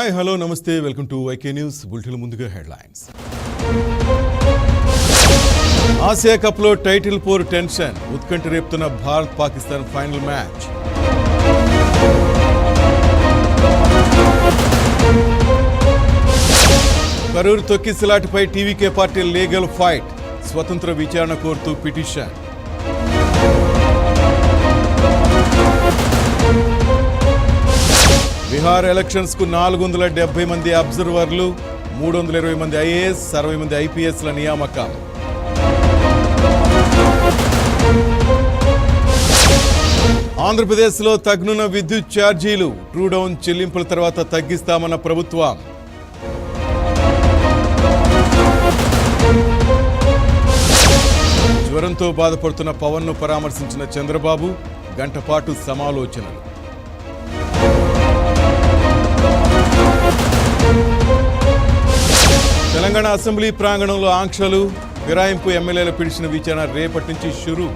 Hi hello నమస్తే welcome to YK news bulletin ముందుగా headlines. Asia కప్లో టైటిల్ పోర్ టెన్షన్, ఉత్కంఠ రేపుతున్న భారత్ పాకిస్తాన్ ఫైనల్ మ్యాచ్. కరూరు తొక్కిసలాటపై టీవీకే పార్టీ లీగల్ ఫైట్, స్వతంత్ర విచారణ కోరుతూ పిటిషన్. బీహార్ ఎలక్షన్స్ కు 470 మంది అబ్జర్వర్లు, 320 మంది ఐఏఎస్, 60 మంది ఐపీఎస్ల నియామకం. ఆంధ్రప్రదేశ్లో తగ్నున్న విద్యుత్ ఛార్జీలు, ట్రూ డౌన్ చెల్లింపుల తర్వాత తగ్గిస్తామన్న ప్రభుత్వం. జ్వరంతో బాధపడుతున్న పవన్ను పరామర్శించిన చంద్రబాబు, గంట పాటు సమాలోచనలు. తెలంగాణ అసెంబ్లీ ప్రాంగణంలో ఆంక్షలు, ఫిరాయింపు ఎమ్మెల్యేల పిలిచిన విచారణ రేపటి నుంచి షురు.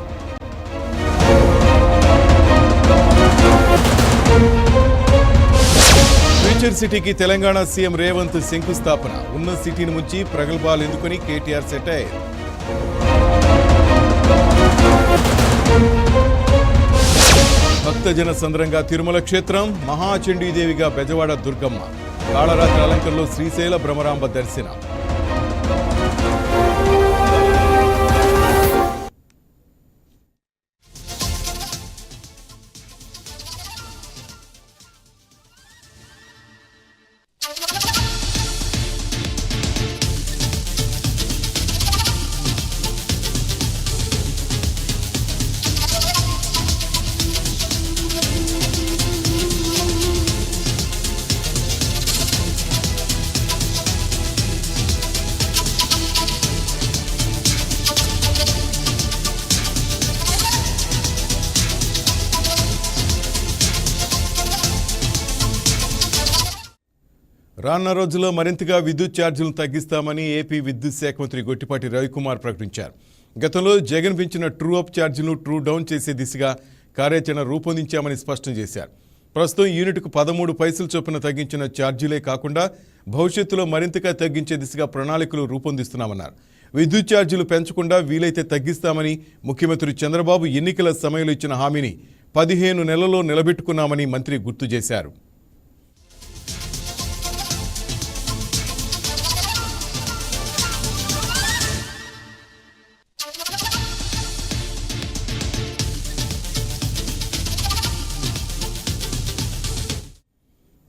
ఫ్యూచర్ సిటీకి తెలంగాణ సీఎం రేవంత్ శంకుస్థాపన, ఉన్న సిటీని ముంచి ప్రగల్భాలు ఎందుకుని కేటీఆర్ సెటైర్. భక్తజన సంద్రంగా తిరుమల క్షేత్రం, మహాచండీదేవిగా బెజవాడ దుర్గమ్మ, కాళరాత్రి అలంకరణలో శ్రీశైల భ్రమరాంబ దర్శనం. రానున్న రోజుల్లో మరింతగా విద్యుత్ ఛార్జీలను తగ్గిస్తామని ఏపీ విద్యుత్ శాఖ మంత్రి గొట్టిపాటి రవికుమార్ ప్రకటించారు. గతంలో జగన్ పెంచిన ట్రూ అప్ ఛార్జీలను ట్రూ డౌన్ చేసే దిశగా కార్యాచరణ రూపొందించామని స్పష్టం చేశారు. ప్రస్తుతం యూనిట్కు 13 పైసలు చొప్పున తగ్గించిన ఛార్జీలే కాకుండా భవిష్యత్తులో మరింతగా తగ్గించే దిశగా ప్రణాళికలు రూపొందిస్తున్నామన్నారు. విద్యుత్ ఛార్జీలు పెంచకుండా వీలైతే తగ్గిస్తామని ముఖ్యమంత్రి చంద్రబాబు ఎన్నికల సమయంలో ఇచ్చిన హామీని 15 నెలల్లో నిలబెట్టుకున్నామని మంత్రి గుర్తు చేశారు.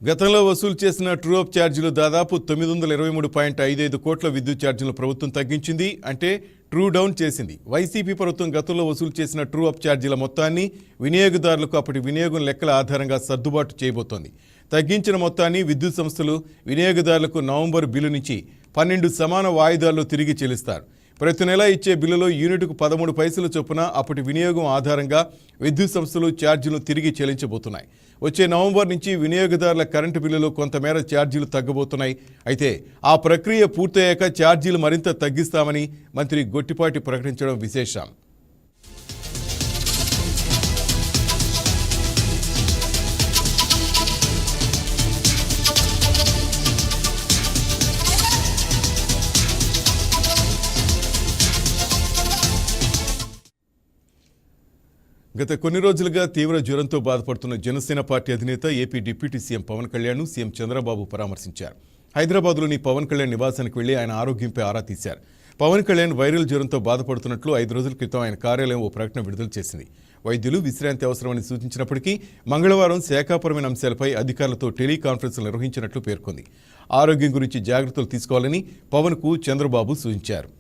గతంలో వసూలు చేసిన ట్రూ అప్ ఛార్జీలు దాదాపు 923.55 కోట్ల విద్యుత్ ఛార్జీలు ప్రభుత్వం తగ్గించింది, అంటే ట్రూ డౌన్ చేసింది. వైసీపీ ప్రభుత్వం గతంలో వసూలు చేసిన ట్రూ అప్ ఛార్జీల మొత్తాన్ని వినియోగదారులకు అప్పటి వినియోగం లెక్కల ఆధారంగా సర్దుబాటు చేయబోతోంది. తగ్గించిన మొత్తాన్ని విద్యుత్ సంస్థలు వినియోగదారులకు నవంబర్ బిల్లు నుంచి 12 సమాన వాయిదాల్లో తిరిగి చెల్లిస్తారు. ప్రతి నెల ఇచ్చే బిల్లులో యూనిట్కు 13 పైసలు చొప్పున అప్పటి వినియోగం ఆధారంగా విద్యుత్ సంస్థలు ఛార్జీలు తిరిగి చెల్లించబోతున్నాయి. వచ్చే నవంబర్ నుంచి వినియోగదారుల కరెంటు బిల్లులో కొంతమేర ఛార్జీలు తగ్గబోతున్నాయి. అయితే ఆ ప్రక్రియ పూర్తయ్యాక ఛార్జీలు మరింత తగ్గిస్తామని మంత్రి గొట్టిపాటి ప్రకటించడం విశేషం. గత కొన్ని రోజులుగా తీవ్ర జ్వరంతో బాధపడుతున్న జనసేన పార్టీ అధినేత AP deputy CM Pawan Kalyan CM Chandrababu పరామర్శించారు. హైదరాబాద్లోని పవన్ కళ్యాణ్ నివాసానికి వెళ్లి ఆయన ఆరోగ్యంపై ఆరా తీశారు. పవన్ కళ్యాణ్ వైరల్ జ్వరంతో బాధపడుతున్నట్లు 5 రోజుల క్రితం ఆయన కార్యాలయం ఓ ప్రకటన విడుదల చేసింది. వైద్యులు విశ్రాంతి అవసరమని సూచించినప్పటికీ మంగళవారం శాఖాపరమైన అంశాలపై అధికారులతో టెలికాన్ఫరెన్స్లు నిర్వహించినట్లు పేర్కొంది. ఆరోగ్యం గురించి జాగ్రత్తలు తీసుకోవాలని పవన్కు చంద్రబాబు సూచించారు.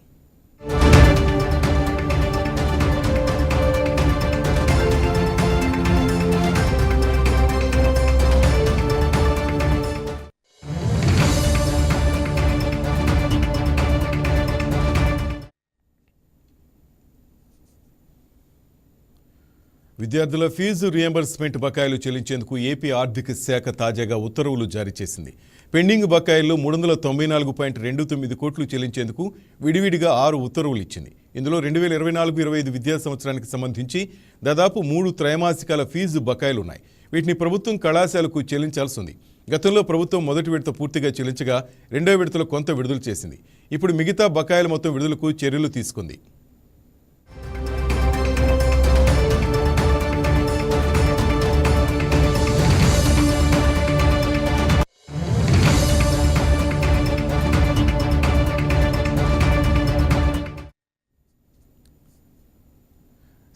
విద్యార్థుల ఫీజు రియంబర్స్మెంట్ బకాయిలు చెల్లించేందుకు ఏపీ ఆర్థిక శాఖ తాజాగా ఉత్తర్వులు జారీ చేసింది. పెండింగ్ బకాయిల్లో 394.29 కోట్లు చెల్లించేందుకు విడివిడిగా 6 ఉత్తర్వులు ఇచ్చింది. ఇందులో 2024-25 విద్యా సంవత్సరానికి సంబంధించి దాదాపు 3 త్రైమాసికాల ఫీజు బకాయిలు ఉన్నాయి. వీటిని ప్రభుత్వం కళాశాలకు చెల్లించాల్సి ఉంది. గతంలో ప్రభుత్వం మొదటి విడత పూర్తిగా చెల్లించగా రెండో విడతలో కొంత విడుదల చేసింది. ఇప్పుడు మిగతా బకాయిల మొత్తం విడుదలకు చర్యలు తీసుకుంది.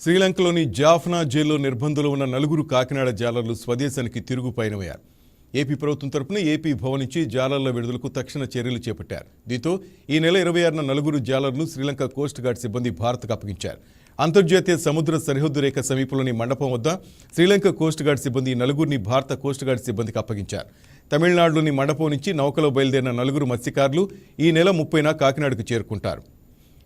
శ్రీలంకలోని జాఫ్నా జైల్లో నిర్బంధంలో ఉన్న 4 కాకినాడ జాలర్లు స్వదేశానికి తిరుగు పయనమయ్యారు. ఏపీ ప్రభుత్వం తరపున ఏపీ భవన్ నుంచి జాలర్ల విడుదలకు తక్షణ చర్యలు చేపట్టారు. దీంతో ఈ నెల 26న 4 జాలర్లు శ్రీలంక కోస్ట్ గార్డ్ సిబ్బంది భారత్కు అప్పగించారు. అంతర్జాతీయ సముద్ర సరిహద్దు రేఖ సమీపంలోని మండపం వద్ద శ్రీలంక కోస్ట్ గార్డ్ సిబ్బంది 4 భారత కోస్ట్ గార్డ్ సిబ్బందికి అప్పగించారు. తమిళనాడులోని మండపం నుంచి నౌకలో బయలుదేరిన 4 మత్స్యకారులు ఈ నెల 30న కాకినాడకు చేరుకుంటారు.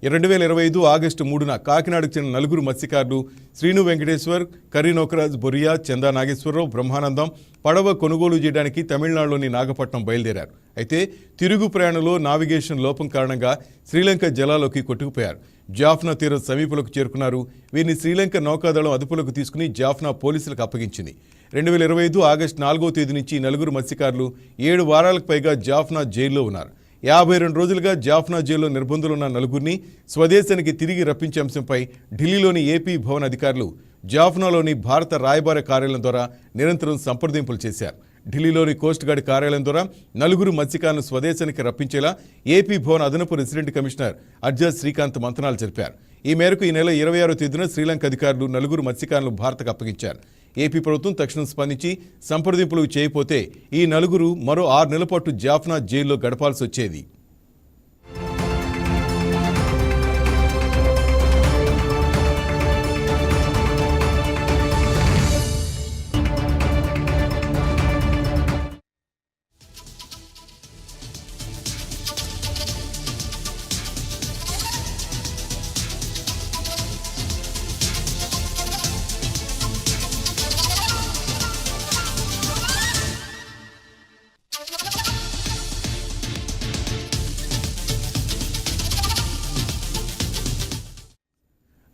2025 ఆగస్టు 3న కాకినాడకు చెందిన 4 మత్స్యకారులు శ్రీను వెంకటేశ్వర్, కర్రీ నోకరాజ్ బొరియా, చందా నాగేశ్వరరావు, బ్రహ్మానందం పడవ కొనుగోలు చేయడానికి తమిళనాడులోని నాగపట్నం బయలుదేరారు. అయితే తిరుగు ప్రయాణంలో నావిగేషన్ లోపం కారణంగా శ్రీలంక జలాల్లోకి కొట్టుకుపోయారు. జాఫ్నా తీరం సమీపంలోకి చేరుకున్నారు. వీరిని శ్రీలంక నౌకాదళం అదుపులోకి తీసుకుని జాఫ్నా పోలీసులకు అప్పగించింది. 2025 ఆగస్టు 4వ తేదీ నుంచి 4 మత్స్యకారులు 7 వారాలకు పైగా జాఫ్నా జైల్లో ఉన్నారు. 52 రోజులుగా జాఫ్నా జైల్లో నిర్బంధంలో ఉన్న 4 స్వదేశానికి తిరిగి రప్పించే అంశంపై ఢిల్లీలోని ఏపీ భవన్ అధికారులు జాఫ్నాలోని భారత రాయబార కార్యాలయం ద్వారా నిరంతరం సంప్రదింపులు చేశారు. ఢిల్లీలోని కోస్ట్ గార్డ్ కార్యాలయం ద్వారా 4 మత్స్యకారులను స్వదేశానికి రప్పించేలా ఏపీ భవన్ అదనపు రెసిడెంట్ కమిషనర్ అర్జాద్ శ్రీకాంత్ మంతనాలు జరిపారు. ఈ మేరకు ఈ నెల 26వ తేదీన శ్రీలంక అధికారులు 4 మత్స్యకారులను భారత్కు అప్పగించారు. ఏపీ ప్రభుత్వం తక్షణం స్పందించి సంప్రదింపులు చేయకపోతే ఈ 4 మరో 6 నెలల పాటు జాఫ్నా జైల్లో గడపాల్సి వచ్చేది.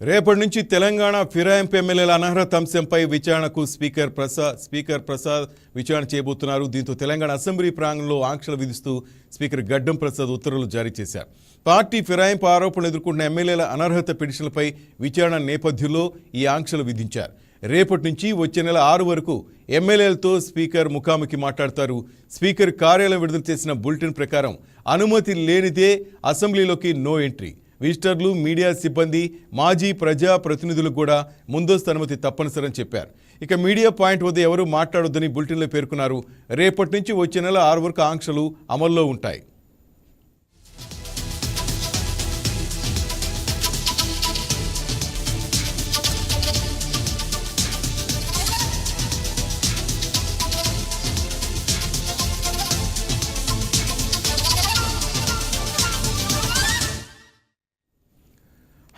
రేపటి నుంచి తెలంగాణ ఫిరాయింపు ఎమ్మెల్యేల అనర్హత అంశంపై విచారణకు స్పీకర్ ప్రసాద్ విచారణ చేయబోతున్నారు. దీంతో తెలంగాణ అసెంబ్లీ ప్రాంగణంలో ఆంక్షలు విధిస్తూ స్పీకర్ గడ్డం ప్రసాద్ ఉత్తర్వులు జారీ చేశారు. పార్టీ ఫిరాయింపు ఆరోపణలు ఎదుర్కొంటున్న ఎమ్మెల్యేల అనర్హత పిటిషన్లపై విచారణ నేపథ్యంలో ఈ ఆంక్షలు విధించారు. రేపటి నుంచి వచ్చే నెల 6 వరకు ఎమ్మెల్యేలతో స్పీకర్ ముఖాముఖి మాట్లాడతారు. స్పీకర్ కార్యాలయం విడుదల చేసిన బులెటిన్ ప్రకారం అనుమతి లేనిదే అసెంబ్లీలోకి నో ఎంట్రీ. విజిటర్లు, మీడియా సిబ్బంది, మాజీ ప్రజా ప్రతినిధులకు కూడా ముందస్తు అనుమతి తప్పనిసరని చెప్పారు. ఇక మీడియా పాయింట్ వద్ద ఎవరూ మాట్లాడొద్దని బులెటిన్లో పేర్కొన్నారు. రేపటి నుంచి వచ్చే నెల 6 వరకు ఆంక్షలు అమల్లో ఉంటాయి.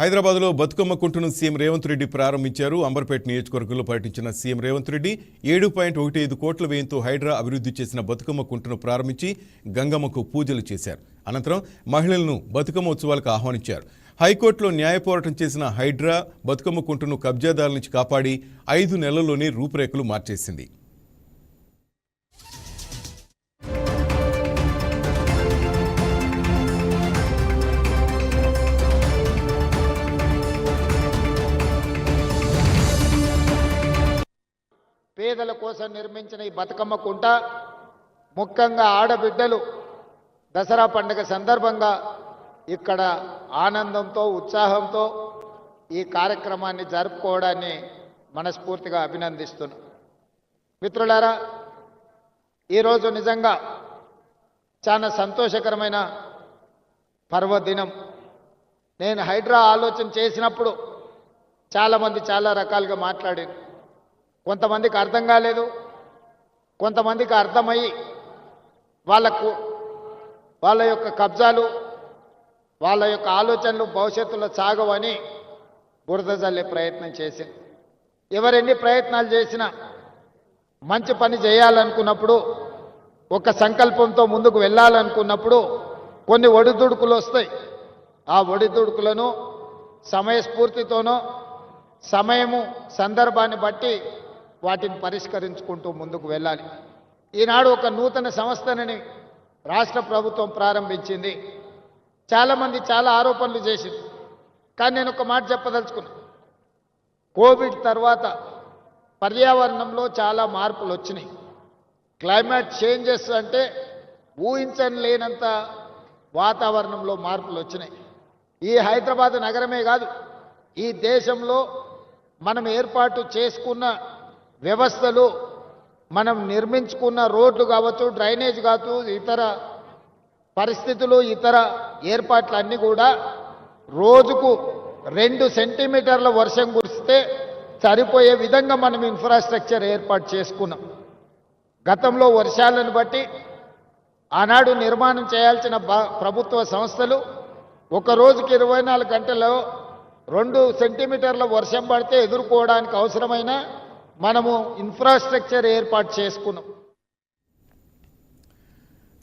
హైదరాబాద్లో బతుకమ్మ కుంటను సీఎం రేవంత్ రెడ్డి ప్రారంభించారు. అంబర్పేట నియోజకవర్గంలో పర్యటించిన సీఎం రేవంత్ రెడ్డి 7.15 కోట్ల వ్యయంతో హైడ్రా అభివృద్ధి చేసిన బతుకమ్మ కుంటను ప్రారంభించి గంగమ్మకు పూజలు చేశారు. అనంతరం మహిళలను బతుకమ్మ ఉత్సవాలకు ఆహ్వానించారు. హైకోర్టులో న్యాయ పోరాటం చేసిన హైడ్రా బతుకమ్మ కుంటను కబ్జాదారుల నుంచి కాపాడి 5 నెలల్లోనే రూపురేఖలు మార్చేసింది. పేదల కోసం నిర్మించిన ఈ బతుకమ్మ కుంట ముఖ్యంగా ఆడబిడ్డలు దసరా పండుగ సందర్భంగా ఇక్కడ ఆనందంతో ఉత్సాహంతో ఈ కార్యక్రమాన్ని జరుపుకోవడాన్ని మనస్ఫూర్తిగా అభినందిస్తున్నాం. మిత్రులారా, ఈరోజు నిజంగా చాలా సంతోషకరమైన పర్వదినం. నేను హైడ్రా ఆలోచన చేసినప్పుడు చాలామంది చాలా రకాలుగా మాట్లాడారు. కొంతమందికి అర్థం కాలేదు, కొంతమందికి అర్థమయ్యి వాళ్ళ యొక్క కబ్జాలు, వాళ్ళ యొక్క ఆలోచనలు భవిష్యత్తులో సాగవని బురద జల్లే ప్రయత్నం చేసింది. ఎవరెన్ని ప్రయత్నాలు చేసినా మంచి పని చేయాలనుకున్నప్పుడు, ఒక సంకల్పంతో ముందుకు వెళ్ళాలనుకున్నప్పుడు కొన్ని ఒడిదుడుకులు వస్తాయి. ఆ ఒడిదుడుకులను సమయస్ఫూర్తితోనో సమయము సందర్భాన్ని బట్టి వాటిని పరిష్కరించుకుంటూ ముందుకు వెళ్ళాలి. ఈనాడు ఒక నూతన సంస్థని రాష్ట్ర ప్రభుత్వం ప్రారంభించింది. చాలామంది చాలా ఆరోపణలు చేసింది. కానీ నేను ఒక మాట చెప్పదలుచుకున్నా. కోవిడ్ తర్వాత పర్యావరణంలో చాలా మార్పులు వచ్చినాయి. క్లైమేట్ చేంజెస్ అంటే ఊహించని లేనంత వాతావరణంలో మార్పులు వచ్చినాయి. ఈ హైదరాబాద్ నగరమే కాదు, ఈ దేశంలో మనం ఏర్పాటు చేసుకున్న వ్యవస్థలు, మనం నిర్మించుకున్న రోడ్లు కావచ్చు, డ్రైనేజ్ కావచ్చు, ఇతర పరిస్థితులు, ఇతర ఏర్పాట్లు అన్నీ కూడా రోజుకు 2 సెంటీమీటర్ల వర్షం కురిస్తే సరిపోయే విధంగా మనం ఇన్ఫ్రాస్ట్రక్చర్ ఏర్పాటు చేసుకున్నాం. గతంలో వర్షాలను బట్టి ఆనాడు నిర్మాణం చేయాల్సిన ప్రభుత్వ సంస్థలు ఒక రోజుకి 24 గంటల్లో 2 సెంటీమీటర్ల వర్షం పడితే ఎదుర్కోవడానికి అవసరమైన మనము ఇన్ఫ్రాస్ట్రక్చర్ ఏర్పాటు చేసుకున్నాం.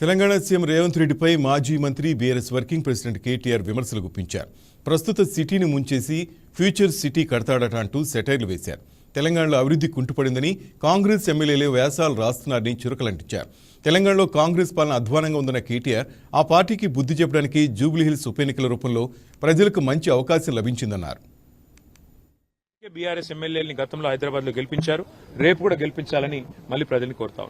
తెలంగాణ సీఎం రేవంత్ రెడ్డిపై మాజీ మంత్రి బీఆర్ఎస్ వర్కింగ్ ప్రెసిడెంట్ కేటీఆర్ విమర్శలు గుప్పించారు. ప్రస్తుత సిటీని ముంచేసి ఫ్యూచర్ సిటీ కడతాడట అంటూ సెటైర్లు వేశారు. తెలంగాణలో అభివృద్ధి కుంటుపడిందని, కాంగ్రెస్ ఎమ్మెల్యేలు వ్యాసాలు రాస్తున్నారని చురకలంటించారు. తెలంగాణలో కాంగ్రెస్ పాలన అధ్వానంగా ఉందన్న కేటీఆర్ ఆ పార్టీకి బుద్ధి చెప్పడానికి జూబ్లీహిల్స్ ఉప ఎన్నికల రూపంలో ప్రజలకు మంచి అవకాశం లభించిందన్నారు. బీఆర్ఎస్ ఎమ్మెల్యేలని గతంలో హైదరాబాద్ లో గెలిపించారు, రేపు కూడా గెలిపించాలని మళ్ళీ ప్రజల్ని కోరుతా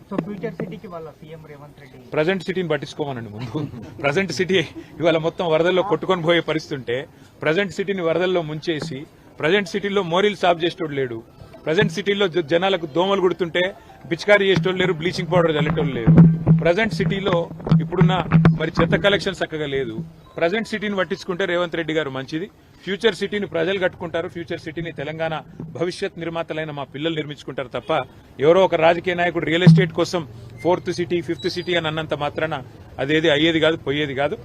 ప్రజెంట్ సిటీని పట్టించుకోమనండి. ముందు ప్రజెంట్ సిటీ ఇవాళ మొత్తం వరదల్లో కొట్టుకొని పోయే పరిస్థితి ఉంటే ప్రజెంట్ సిటీని వరదల్లో ముంచేసి ప్రజెంట్ సిటీలో మోరీలు సాఫ్ చేసేటోడు లేడు. ప్రజెంట్ సిటీలో జనాలకు దోమలు కుడుతుంటే పిచికారీ చేసేటోళ్ళు లేరు, బ్లీచింగ్ పౌడర్ చల్లేటోళ్ళు లేరు. ప్రజెంట్ సిటీలో ఇప్పుడున్న మరి చెత్త కలెక్షన్ చక్కగా లేదు. ప్రజెంట్ సిటీని పట్టించుకుంటే రేవంత్ రెడ్డి గారు మంచిది. ఫ్యూచర్ సిటీని ప్రజలు కట్టుకుంటారు. ఫ్యూచర్ సిటీని తెలంగాణ భవిష్యత్ నిర్మాతలైన మా పిల్లలు నిర్మించుకుంటారు తప్ప ఎవరో ఒక రాజకీయ నాయకుడు రియల్ ఎస్టేట్ కోసం 4th సిటీ 5th సిటీ అని అన్నంత మాత్రాన అదేది అయ్యేది కాదు, పోయేది కాదు.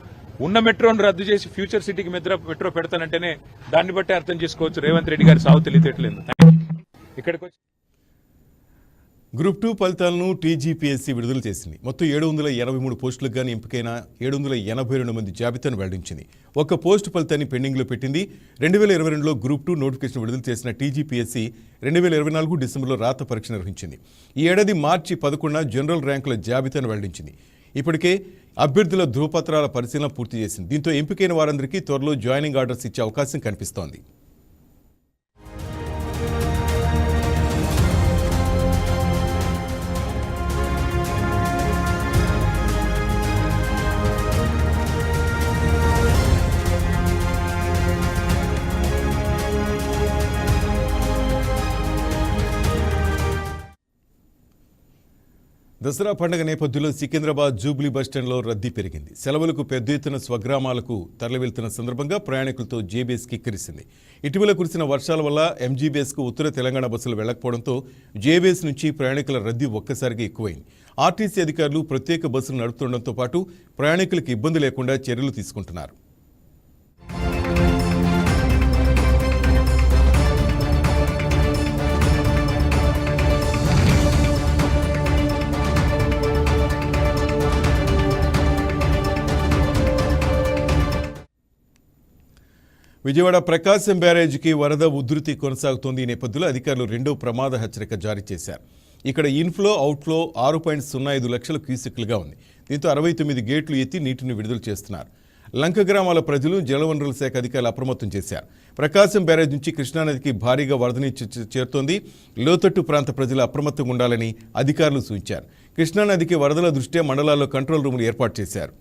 ఉన్న మెట్రోను రద్దు చేసి ఫ్యూచర్ సిటీకి మెట్రో పెడతానంటేనే దాన్ని బట్టి అర్థం చేసుకోవచ్చు రేవంత్ రెడ్డి గారి సాగు తెలియట్లేదు. ఇక్కడికి వచ్చి గ్రూప్ 2 ఫలితాలను టీజీపీఎస్సీ విడుదల చేసింది. మొత్తం 783 పోస్టులకు గానీ ఎంపికైన 782 మంది జాబితాను వెల్లడించింది. ఒక్క పోస్టు ఫలితాన్ని పెండింగ్లో పెట్టింది. 2022లో గ్రూప్ 2 నోటిఫికేషన్ విడుదల చేసిన టీజీపీఎస్సీ 2024 డిసెంబర్లో రాత పరీక్ష నిర్వహించింది. ఈ ఏడాది మార్చి 11న జనరల్ ర్యాంకుల జాబితాను వెల్లడించింది. ఇప్పటికే అభ్యర్థుల ధృవపత్రాల పరిశీలన పూర్తి చేసింది. దీంతో ఎంపికైన వారందరికీ త్వరలో జాయినింగ్ ఆర్డర్స్ ఇచ్చే అవకాశం కనిపిస్తోంది. దసరా పండుగ నేపథ్యంలో సికింద్రాబాద్ జూబ్లీ బస్టాండ్లో రద్దీ పెరిగింది. సెలవులకు పెద్ద ఎత్తున స్వగ్రామాలకు తరలివెళ్తున్న సందర్భంగా ప్రయాణికులతో జేబీఎస్ కిక్కిరిసింది. ఇటీవల కురిసిన వర్షాల వల్ల ఎంజీబీఎస్కు ఉత్తర తెలంగాణ బస్సులు వెళ్లకపోవడంతో జేబీఎస్ నుంచి ప్రయాణికుల రద్దీ ఒక్కసారిగా ఎక్కువైంది. ఆర్టీసీ అధికారులు ప్రత్యేక బస్సులు నడుపుతుండటంతో పాటు ప్రయాణికులకు ఇబ్బంది లేకుండా చర్యలు తీసుకుంటున్నారు. విజయవాడ ప్రకాశం బ్యారేజీకి వరద ఉధృతి కొనసాగుతోంది. ఈ నేపథ్యంలో అధికారులు 2వ ప్రమాద హెచ్చరిక జారీ చేశారు. ఇక్కడ ఇన్ఫ్లో అవుట్ఫ్లో 6.05 లక్షల క్యూసెక్లుగా ఉంది. దీంతో 69 గేట్లు ఎత్తి నీటిని విడుదల చేస్తున్నారు. లంక గ్రామాల ప్రజలు జలవనరుల శాఖ అధికారులు అప్రమత్తం చేశారు. ప్రకాశం బ్యారేజ్ నుంచి కృష్ణానదికి భారీగా వరద నీరు చేరుతోంది. లోతట్టు ప్రాంత ప్రజలు అప్రమత్తంగా ఉండాలని అధికారులు సూచించారు. కృష్ణానదికి వరదల దృష్ట్యా మండలాల్లో కంట్రోల్ రూములు ఏర్పాటు చేశారు.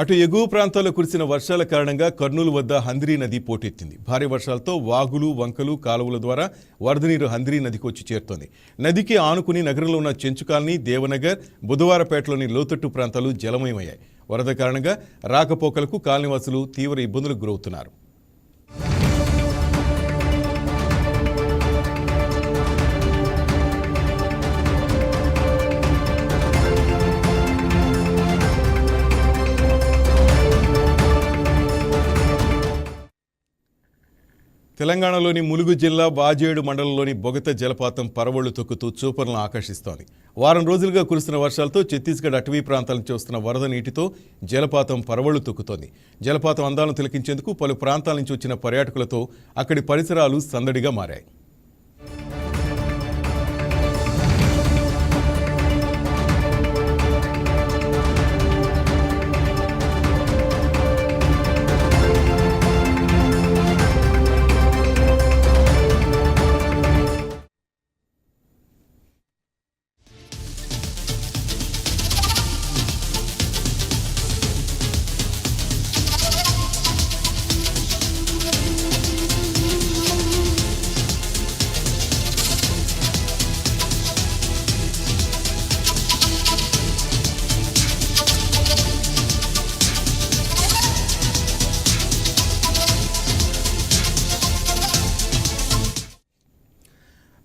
అటు ఎగువ ప్రాంతాల్లో కురిసిన వర్షాల కారణంగా కర్నూలు వద్ద హంద్రీ నది పోటెత్తింది. భారీ వర్షాలతో వాగులు, వంకలు, కాలువల ద్వారా వరద నీరు హంద్రీ నదికి వచ్చి చేరుతోంది. నదికి ఆనుకుని నగరంలో ఉన్న చెంచు కాలనీ, దేవనగర్, బుధవారపేటలోని లోతట్టు ప్రాంతాలు జలమయమయ్యాయి. వరద కారణంగా రాకపోకలకు కాలనీవాసులు తీవ్ర ఇబ్బందులకు గురవుతున్నారు. తెలంగాణలోని ములుగు జిల్లా వాజేడు మండలంలోని బొగత జలపాతం పరవళ్లు తొక్కుతూ చూపర్లను ఆకర్షిస్తోంది. వారం రోజులుగా కురుస్తున్న వర్షాలతో ఛత్తీస్గఢ్ అటవీ ప్రాంతాల నుంచి వస్తున్న వరద నీటితో జలపాతం పరవళ్లు తొక్కుతోంది. జలపాతం అందాలను తిలకించేందుకు పలు ప్రాంతాల నుంచి వచ్చిన పర్యాటకులతో అక్కడి పరిసరాలు సందడిగా మారాయి.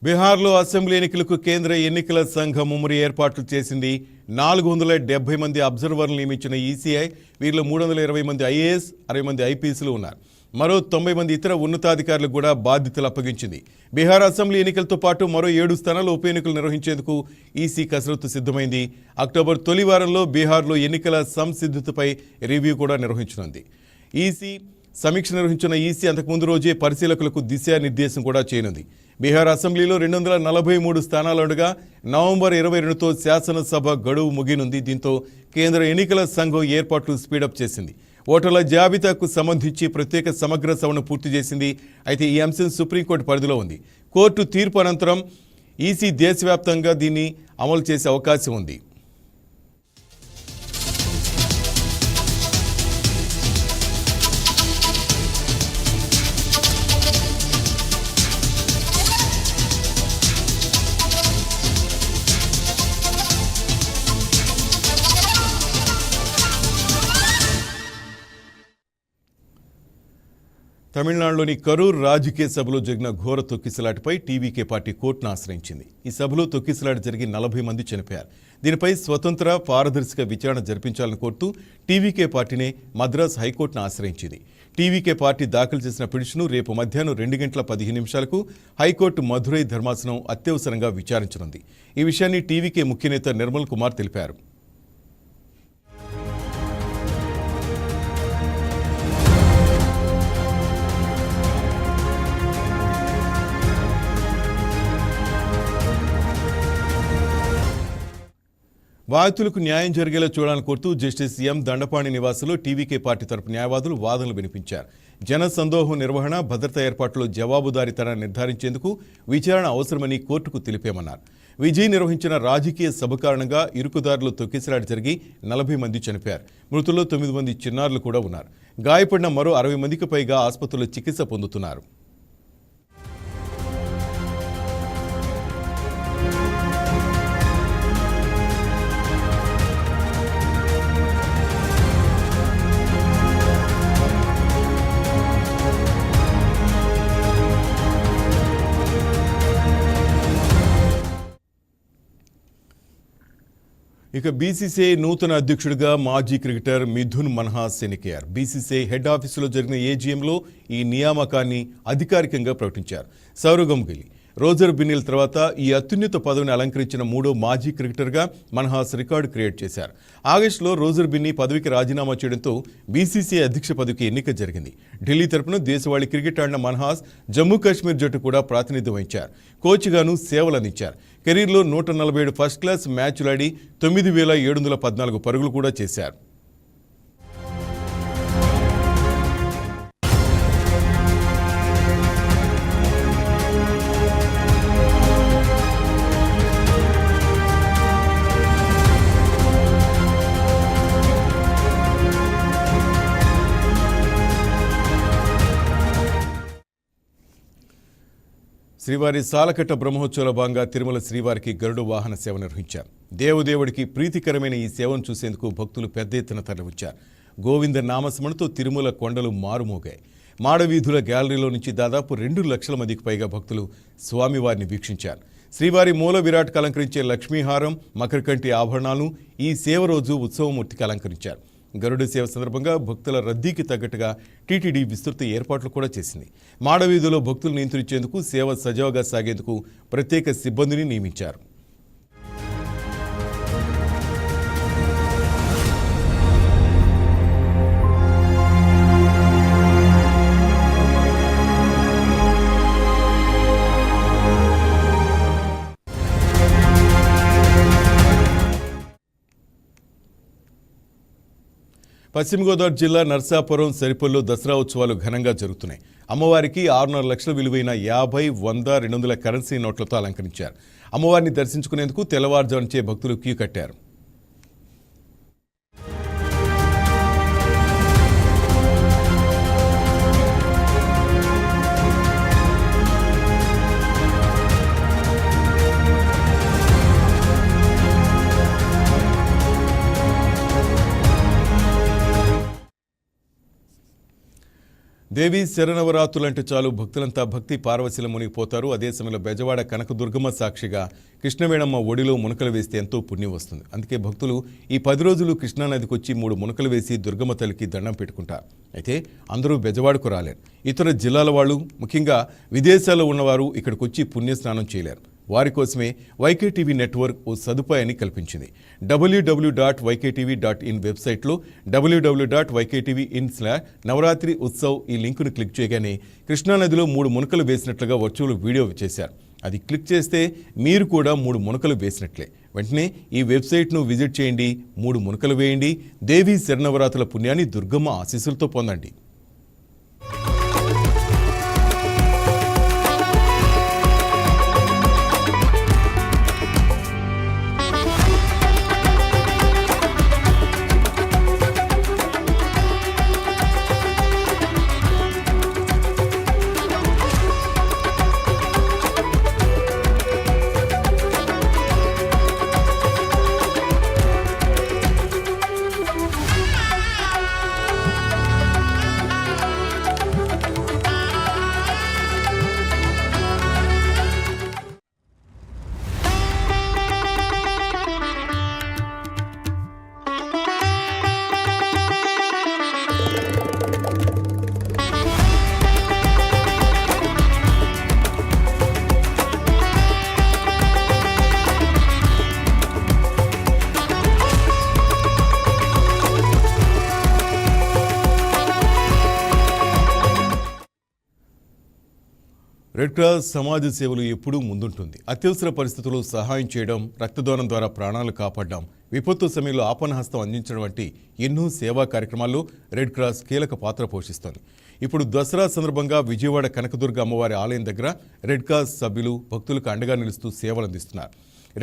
బీహార్లో అసెంబ్లీ ఎన్నికలకు కేంద్ర ఎన్నికల సంఘం ముమ్మడి ఏర్పాట్లు చేసింది. 470 మంది అబ్జర్వర్లు నియమించిన ఈసీఐ వీరిలో 320 మంది ఐఏఎస్, 60 మంది ఐపీఎస్లు ఉన్నారు. మరో 90 మంది ఇతర ఉన్నతాధికారులకు కూడా బాధ్యతలు అప్పగించింది. బీహార్ అసెంబ్లీ ఎన్నికలతో పాటు మరో 7 స్థానాల్లో ఉప ఎన్నికలు నిర్వహించేందుకు ఈసీ కసరత్తు సిద్ధమైంది. అక్టోబర్ తొలి వారంలో బీహార్లో ఎన్నికల సంసిద్ధతపై రివ్యూ కూడా నిర్వహించనుంది. సమీక్ష నిర్వహించిన ఈసీ అంతకుముందు రోజే పరిశీలకులకు దిశానిర్దేశం కూడా చేయనుంది. బీహార్ అసెంబ్లీలో 243 స్థానాలు ఉండగా నవంబర్ 22తో శాసనసభ గడువు ముగినుంది. దీంతో కేంద్ర ఎన్నికల సంఘం ఏర్పాట్లు స్పీడప్ చేసింది. ఓటర్ల జాబితాకు సంబంధించి ప్రత్యేక సమగ్ర సవరణ పూర్తి చేసింది. అయితే ఈ అంశం సుప్రీంకోర్టు పరిధిలో ఉంది. కోర్టు తీర్పు అనంతరం ఈసీ దేశవ్యాప్తంగా దీన్ని అమలు చేసే అవకాశం ఉంది. తమిళనాడులోని కరూర్ రాజకీయ సభలో జరిగిన ఘోర తొక్కిసలాటపై టీవీకే పార్టీ కోర్టును ఆశ్రయించింది. ఈ సభలో తొక్కిసలాట జరిగి 40 మంది చనిపోయారు. దీనిపై స్వతంత్ర పారదర్శక విచారణ జరిపించాలని కోరుతూ టీవీకే పార్టీనే మద్రాస్ హైకోర్టును ఆశ్రయించింది. టీవీకే పార్టీ దాఖలు చేసిన పిటిషన్ను రేపు మధ్యాహ్నం 2:15 హైకోర్టు మధురై ధర్మాసనం అత్యవసరంగా విచారించనుంది. ఈ విషయాన్ని టీవీకే ముఖ్య నేత నిర్మల్ కుమార్ తెలిపారు. బాధితులకు న్యాయం జరిగేలా చూడాలని కోరుతూ జస్టిస్ ఎం దండపాణి నివాసంలో టీవీకే పార్టీ తరపు న్యాయవాదులు వాదనలు వినిపించారు. జన సందోహం నిర్వహణ, భద్రతా ఏర్పాట్లలో జవాబుదారీతనాన్ని నిర్ధారించేందుకు విచారణ అవసరమని కోర్టుకు తెలిపామన్నారు. విజయ్ నిర్వహించిన రాజకీయ సభ కారణంగా ఇరుకుదారులు తొక్కిసలాట జరిగి 40 మంది చనిపోయారు. మృతుల్లో 9 మంది చిన్నారులు కూడా ఉన్నారు. గాయపడిన మరో 60 మందికి పైగా ఆసుపత్రిలో చికిత్స పొందుతున్నారు. ఇక బీసీసీఐ నూతన అధ్యక్షుడిగా మాజీ క్రికెటర్ మిథున్ మన్హాస్ ఎన్నికయ్యారు. బీసీసీఐ హెడ్ ఆఫీసులో జరిగిన ఏజీఎంలో ఈ నియామకాన్ని అధికారికంగా ప్రకటించారు. సౌరవ్ గంగూలీ, రోజర్ బిన్నిల్ తర్వాత ఈ అత్యున్నత పదవిని అలంకరించిన 3వ మాజీ క్రికెటర్గా మన్హాస్ రికార్డు క్రియేట్ చేశారు. ఆగస్టులో రోజర్ బిన్నీ పదవికి రాజీనామా చేయడంతో బీసీసీఐ అధ్యక్ష పదవికి ఎన్నిక జరిగింది. ఢిల్లీ తరపున దేశవాళీ క్రికెట్ ఆడిన మన్హాస్ జమ్మూ కాశ్మీర్ జట్టు కూడా ప్రాతినిధ్యం వహించారు. కోచ్గాను సేవలందించారు. కెరీర్లో 147 ఫస్ట్ క్లాస్ మ్యాచ్లాడి 9,714 పరుగులు కూడా చేశారు. శ్రీవారి సాలకట్ట బ్రహ్మోత్సవాల భాగంగా తిరుమల శ్రీవారికి గరుడ వాహన సేవ నిర్వహించారు. దేవదేవుడికి ప్రీతికరమైన ఈ సేవను చూసేందుకు భక్తులు పెద్ద ఎత్తున తరలివచ్చారు. గోవింద నామస్మరణతో తిరుమల కొండలు మారుమోగాయి. మాడవీధుల గ్యాలరీలో నుంచి దాదాపు 2 లక్షల మందికి పైగా భక్తులు స్వామివారిని వీక్షించారు. శ్రీవారి మూల విరాట్కు అలంకరించే లక్ష్మీహారం, మకరకంటి ఆభరణాలను ఈ సేవ రోజు ఉత్సవమూర్తికి అలంకరించారు. గరుడ సేవ సందర్భంగా భక్తుల రద్దీకి తగ్గట్టుగా టీటీడీ విస్తృత ఏర్పాట్లు కూడా చేసింది. మాడవీధిలో భక్తులు నియంత్రించేందుకు సేవ సజావుగా సాగేందుకు ప్రత్యేక సిబ్బందిని నియమించారు. పశ్చిమ గోదావరి జిల్లా నర్సాపురం సరిపల్లో దసరా ఉత్సవాలు ఘనంగా జరుగుతున్నాయి. అమ్మవారికి 6.5 లక్షల విలువైన 50, 100, 200 కరెన్సీ నోట్లతో అలంకరించారు. అమ్మవారిని దర్శించుకునేందుకు తెల్లవారుజామునుంచే భక్తులు క్యూ కట్టారు. దేవి శరణవరాత్రులంటే చాలు భక్తులంతా భక్తి పార్వశిల మునిగిపోతారు. అదే సమయంలో బెజవాడ కనకదుర్గమ్మ సాక్షిగా కృష్ణవేణమ్మ ఒడిలో మునకలు వేస్తే ఎంతో పుణ్యం వస్తుంది. అందుకే భక్తులు ఈ 10 రోజులు కృష్ణానదికి వచ్చి 3 మునకలు వేసి దుర్గమ్మ తల్లికి దండం పెట్టుకుంటారు. అయితే అందరూ బెజవాడకు రాలేరు. ఇతర జిల్లాల వాళ్ళు, ముఖ్యంగా విదేశాల్లో ఉన్నవారు ఇక్కడికి వచ్చి పుణ్యస్నానం చేయలేరు. వారి కోసమే వైకేటీవీ నెట్వర్క్ ఓ సదుపాయాన్ని కల్పించింది. www.ykTV.in వెబ్సైట్లో www.ykTVin/నవరాత్రి ఉత్సవ్ ఈ లింకును క్లిక్ చేయగానే కృష్ణానదిలో 3 మునకలు వేసినట్లుగా వర్చువల్ వీడియో చేశారు. అది క్లిక్ చేస్తే మీరు కూడా 3 మునకలు వేసినట్లే. వెంటనే ఈ వెబ్సైట్ను విజిట్ చేయండి, 3 మునకలు వేయండి, దేవీ శరణవరాత్రుల పుణ్యాన్ని దుర్గమ్మ ఆశీస్సులతో పొందండి. రెడ్ క్రాస్ సమాజ సేవలు ఎప్పుడూ ముందుంటుంది. అత్యవసర పరిస్థితుల్లో సహాయం చేయడం, రక్తదానం ద్వారా ప్రాణాలు కాపాడడం, విపత్తు సమయంలో ఆపన్నహస్తం అందించడం వంటి ఎన్నో సేవా కార్యక్రమాల్లో రెడ్ క్రాస్ కీలక పాత్ర పోషిస్తోంది. ఇప్పుడు దసరా సందర్భంగా విజయవాడ కనకదుర్గ అమ్మవారి ఆలయం దగ్గర రెడ్ క్రాస్ సభ్యులు భక్తులకు అండగా నిలుస్తూ సేవలు అందిస్తున్నారు.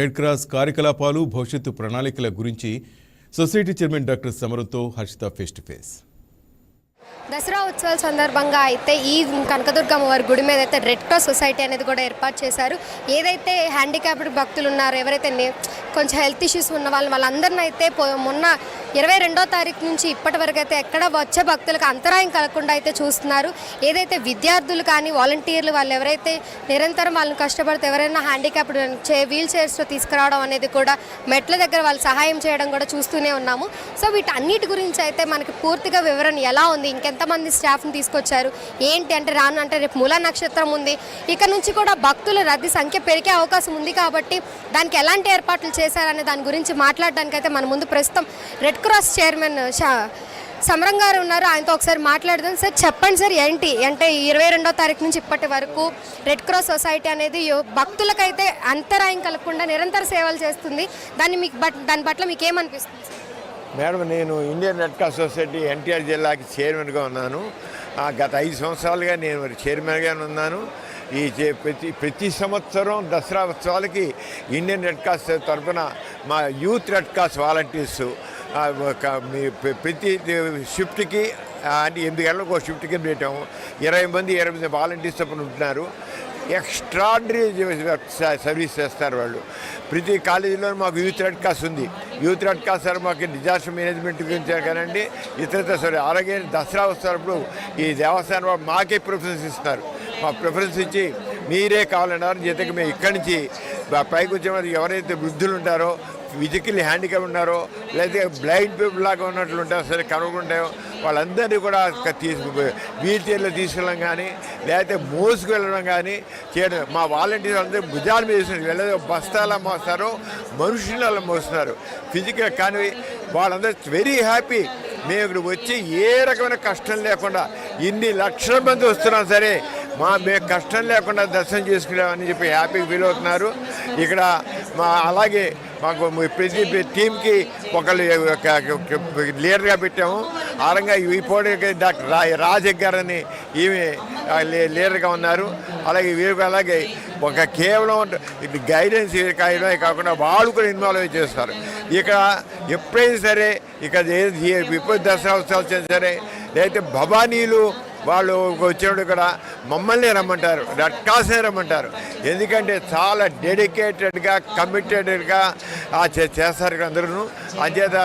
రెడ్ క్రాస్ కార్యకలాపాలు, భవిష్యత్తు ప్రణాళికల గురించి సొసైటీ చైర్మన్ డాక్టర్ సమరంతో Harshitha face to face. Dasara ఉత్సవాల సందర్భంగా అయితే ఈ కనకదుర్గమ్మ వారి గుడి మీద అయితే రెడ్ క్రాస్ సొసైటీ అనేది కూడా ఏర్పాటు చేశారు. ఏదైతే హ్యాండిక్యాప్డ్ భక్తులు ఉన్నారో, ఎవరైతే కొంచెం హెల్త్ ఇష్యూస్ ఉన్న వాళ్ళందరినీ అయితే మొన్న 22వ తారీఖు నుంచి ఇప్పటి వరకు అయితే ఎక్కడ వచ్చే భక్తులకు అంతరాయం కలగకుండా అయితే చూస్తున్నారు. ఏదైతే విద్యార్థులు కానీ వాలంటీర్లు వాళ్ళు ఎవరైతే నిరంతరం వాళ్ళని కష్టపడితే ఎవరైనా హ్యాండిక్యాప్డ్ వీల్ చైర్స్లో తీసుకురావడం అనేది కూడా మెట్ల దగ్గర వాళ్ళు సహాయం చేయడం కూడా చూస్తూనే ఉన్నాము. సో వీటన్నిటి గురించి అయితే మనకి పూర్తిగా వివరణ ఎలా ఉంది, ఇంకెంతమంది స్టాఫ్ని తీసుకొచ్చారు, ఏంటి అంటే రాను అంటే రేపు మూలా నక్షత్రం ఉంది, ఇక నుంచి కూడా భక్తుల రద్దీ సంఖ్య పెరిగే అవకాశం ఉంది. కాబట్టి దానికి ఎలాంటి ఏర్పాట్లు చేశారనే దాని గురించి మాట్లాడడానికైతే మన ముందు ప్రస్తుతం రెడ్ క్రాస్ చైర్మన్ సమరం గారు ఉన్నారు. ఆయనతో ఒకసారి మాట్లాడదాం. సార్ చెప్పండి సార్, ఏంటి అంటే 22వ తారీఖు నుంచి ఇప్పటి వరకు రెడ్ క్రాస్ సొసైటీ అనేది భక్తులకైతే అంతరాయం కలగకుండా నిరంతర సేవలు చేస్తుంది. దాని పట్ల మీకు ఏమనిపిస్తుంది సార్? మేడం, నేను Indian red cross society NTR జిల్లాకి చైర్మన్గా ఉన్నాను. గత 5 సంవత్సరాలుగా నేను చైర్మన్గానే ఉన్నాను. ఈ ప్రతి సంవత్సరం దసరా ఉత్సవాలకి ఇండియన్ రెడ్ క్రాస్ తరఫున మా యూత్ రెడ్ క్రాస్ వాలంటీర్స్ ప్రతి షిఫ్ట్కి 8 గంటలకు ఒక షిఫ్ట్కి పెట్టాము. 20 మంది వాలంటీర్స్ తరఫున ఉంటున్నారు. ఎక్స్ట్రాడినరీ సర్వీస్ చేస్తారు వాళ్ళు. ప్రతి కాలేజీలో మాకు యూత్ రెడ్ క్రాస్ ఉంది. యూత్ రెడ్ క్రాస్ సార్ మాకు డిజాస్టర్ మేనేజ్మెంట్ గురించి కానండి, ఇతర సరే అలాగే దసరా వస్తున్నప్పుడు ఈ దేవస్థానం వాళ్ళు మాకే ప్రిఫరెన్స్ ఇస్తున్నారు. మా ప్రిఫరెన్స్ ఇచ్చి మీరే కావాలన్నారు. చేతకి మేము ఇక్కడి నుంచి పైకి వచ్చే ఎవరైతే వృద్ధులు ఉంటారో ఫిజికల్లీ హ్యాండిక్యాప్ ఉన్నారో లేదా బ్లైండ్ పీపుల్ లాగా ఉన్నట్లు ఉంటారో సరే కనుగొంటాయో వాళ్ళందరినీ కూడా వీల్ చైర్లో తీసుకెళ్ళడం కానీ లేకపోతే మోసుకు వెళ్ళడం కానీ చేయడం. మా వాలంటీర్లు అందరూ భుజాల మీద వెళ్ళదు, బస్తాలా మోస్తారు, మనుషులు మోస్తున్నారు ఫిజికల్. కానీ వాళ్ళందరూ వెరీ హ్యాపీ. మేము ఇక్కడ వచ్చి ఏ రకమైన కష్టం లేకుండా ఇన్ని లక్షల మంది వస్తున్నాం సరే మేము కష్టం లేకుండా దర్శనం చేసుకున్నామని చెప్పి హ్యాపీగా ఫీల్ అవుతున్నారు. ఇక్కడ అలాగే మాకు ప్రతి టీంకి ఒకళ్ళు లీడర్గా పెట్టాము. ఆరంగా ఈ పోటీ డాక్టర్ రాజక్ గారు అని ఈమె లీడర్గా ఉన్నారు. అలాగే ఒక కేవలం గైడెన్స్ కాకుండా వాళ్ళు కూడా ఇన్వాల్వ్ చేస్తారు. ఇక్కడ ఎప్పుడైనా సరే ఇక్కడ ఎప్పుడు దసరా ఉత్సవాలు వచ్చినా సరే లేకపోతే భవానీలు వాళ్ళు వచ్చినప్పుడు ఇక్కడ మమ్మల్ని రమ్మంటారు, రెడ్ క్రాస్నే రమ్మంటారు. ఎందుకంటే చాలా డెడికేటెడ్గా కమిటెడ్గా చేస్తారు ఇక్కడ అందరూ. అంచేత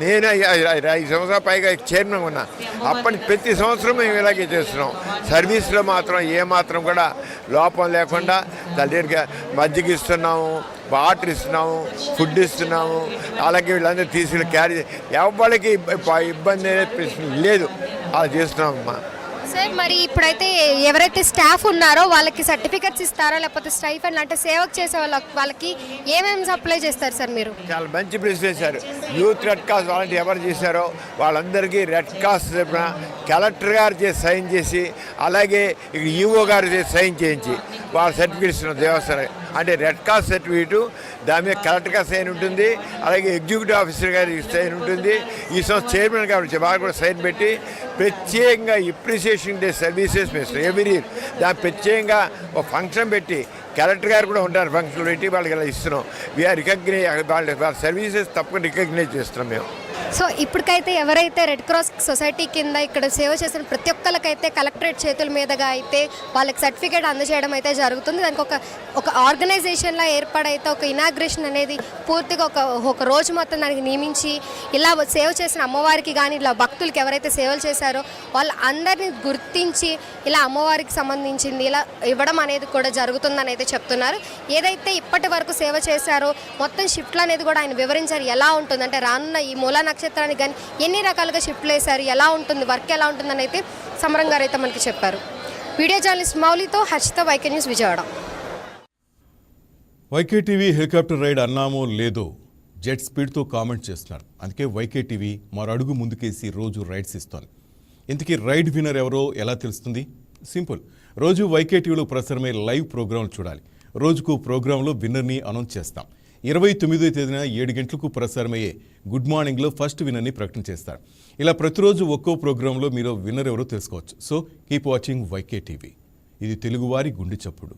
నేను 5 సంవత్సరాల పైగా చైర్మన్ ఉన్నా. అప్పటి ప్రతి సంవత్సరం మేము ఇలాగే చేస్తున్నాం. సర్వీస్లో మాత్రం ఏమాత్రం కూడా లోపం లేకుండా తల్లిగా మజ్జిగ ఇస్తున్నాము, వాటర్ ఇస్తున్నాము, ఫుడ్ ఇస్తున్నాము. అలాగే వీళ్ళందరూ తీసుకుని క్యారీ ఎవరికి ఇబ్బంది లేదు, అలా చేస్తున్నామమ్మా. సార్ మరి ఇప్పుడైతే ఎవరైతే స్టాఫ్ ఉన్నారో వాళ్ళకి సర్టిఫికెట్స్ ఇస్తారా లేకపోతే స్టైఫండ్ అంటే సేవకు చేసే వాళ్ళకి ఏమేమి సప్లై చేస్తారు సార్ మీరు? చాలా మంచి ప్రశ్న చేశారు. యూత్ రెడ్ క్రాస్ వాలంటీర్ ఎవరు చేశారో వాళ్ళందరికీ రెడ్ క్రాస్ కలెక్టర్ గారు చేసి సైన్ చేసి అలాగే ఇక్కడ ఈఓ గారు చేసి సైన్ చేయించి వాళ్ళ సర్టిఫికేట్ ఇస్తున్నారు దేవస్థానం. అంటే రెడ్ క్రాస్ సర్టిఫికేటు దాని మీద కలెక్టర్ గారు సైన్ ఉంటుంది, అలాగే ఎగ్జిక్యూటివ్ ఆఫీసర్ గారి సైన్ ఉంటుంది. ఈ సంవత్సరం చైర్మన్ గారు వారు కూడా సైన్ పెట్టి ప్రత్యేకంగా appreciation day services minister every దాని ప్రత్యేకంగా ఒక ఫంక్షన్ పెట్టి కలెక్టర్ గారు కూడా ఉంటారు ఫంక్షన్ పెట్టి వాళ్ళకి ఇలా ఇస్తున్నాం. వీఆర్ వాళ్ళ సర్వీసెస్ తప్పకుండా రికగ్నైజ్ చేస్తున్నాం మేము. సో ఇప్పటికైతే ఎవరైతే రెడ్ క్రాస్ సొసైటీ కింద ఇక్కడ సేవ చేసిన ప్రతి ఒక్కరికైతే కలెక్టరేట్ చేతుల మీదుగా అయితే వాళ్ళకి సర్టిఫికేట్ అందజేయడం అయితే జరుగుతుంది. దానికి ఒక ఆర్గనైజేషన్లా ఏర్పడైతే ఒక ఇనాగ్రేషన్ అనేది పూర్తిగా ఒక రోజు మొత్తం దానికి నియమించి ఇలా సేవ చేసిన అమ్మవారికి కానీ ఇలా భక్తులకి ఎవరైతే సేవలు చేశారో వాళ్ళందరినీ గుర్తించి ఇలా అమ్మవారికి సంబంధించింది ఇలా ఇవ్వడం అనేది కూడా జరుగుతుందని అయితే చెప్తున్నారు. ఏదైతే ఇప్పటి వరకు సేవ చేశారో మొత్తం షిఫ్ట్లు అనేది కూడా ఆయన వివరించారు. ఎలా ఉంటుంది అంటే రానున్న ఈ మూలా నక్షత్రానికి కానీ ఎన్ని రకాలుగా షిఫ్ట్లు వేశారు, ఎలా ఉంటుంది, వర్క్ ఎలా ఉంటుందని అయితే సమరం గారు అయితే మనకి చెప్పారు. వీడియో జర్నలిస్ట్ మౌలితో Harshitha, YK news, Vijayawada. YK TV helicopter ride అన్నామో లేదో జెట్ స్పీడ్తో కామెంట్ చేస్తున్నారు. అందుకే వైకే టీవీ మరో అడుగు ముందుకేసి రోజు రైడ్స్ ఇస్తోంది. ఇంతకీ రైడ్ విన్నర్ ఎవరో ఎలా తెలుస్తుంది? సింపుల్. రోజు వైకే టీవీలో ప్రసారమై లైవ్ ప్రోగ్రాంలు చూడాలి. రోజుకు ప్రోగ్రాంలో విన్నర్ని అనౌన్స్ చేస్తాం. 29వ తేదీన 7 గంటలకు ప్రసారమయ్యే గుడ్ మార్నింగ్లో ఫస్ట్ విన్నర్ని ప్రకటన చేస్తారు. ఇలా ప్రతిరోజు ఒక్కో ప్రోగ్రాంలో మీరు విన్నర్ ఎవరో తెలుసుకోవచ్చు. So keep watching YK TV. ఇది తెలుగువారి గుండె చప్పుడు.